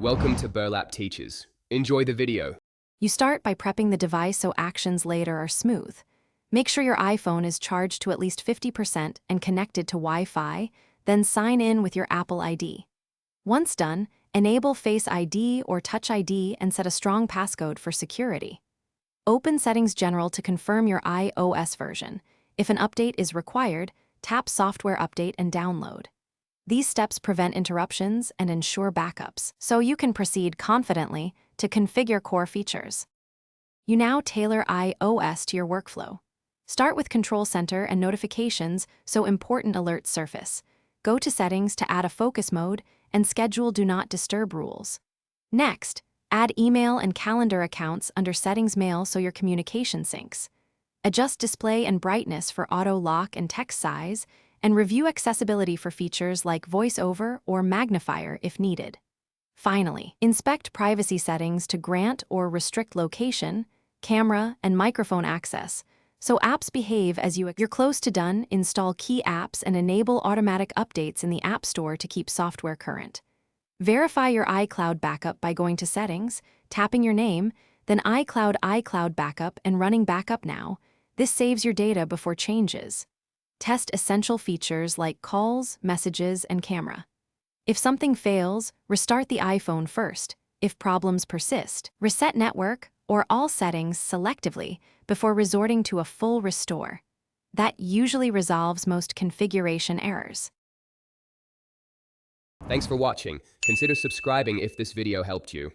Welcome to Burlap Teachers. Enjoy the video. You start by prepping the device so actions later are smooth. Make sure your iPhone is charged to at least 50% and connected to Wi-Fi, then sign in with your Apple ID. Once done, enable Face ID or Touch ID and set a strong passcode for security. Open Settings General to confirm your iOS version. If an update is required, tap Software Update and download. These steps prevent interruptions and ensure backups, so you can proceed confidently to configure core features. You now tailor iOS to your workflow. Start with Control Center and notifications so important alerts surface. Go to Settings to add a focus mode and schedule Do Not Disturb rules. Next, add email and calendar accounts under Settings Mail so your communication syncs. Adjust display and brightness for auto lock and text size, and review accessibility for features like VoiceOver or magnifier if needed. Finally, inspect privacy settings to grant or restrict location, camera, and microphone access, so apps behave as you're close to done. Install key apps and enable automatic updates in the App Store to keep software current. Verify your iCloud backup by going to Settings, tapping your name, then iCloud Backup and running Backup Now. This saves your data before changes. Test essential features like calls, messages, and camera. If something fails, restart the iPhone first. If problems persist, reset network or all settings selectively before resorting to a full restore. That usually resolves most configuration errors. Thanks for watching. Consider subscribing if this video helped you.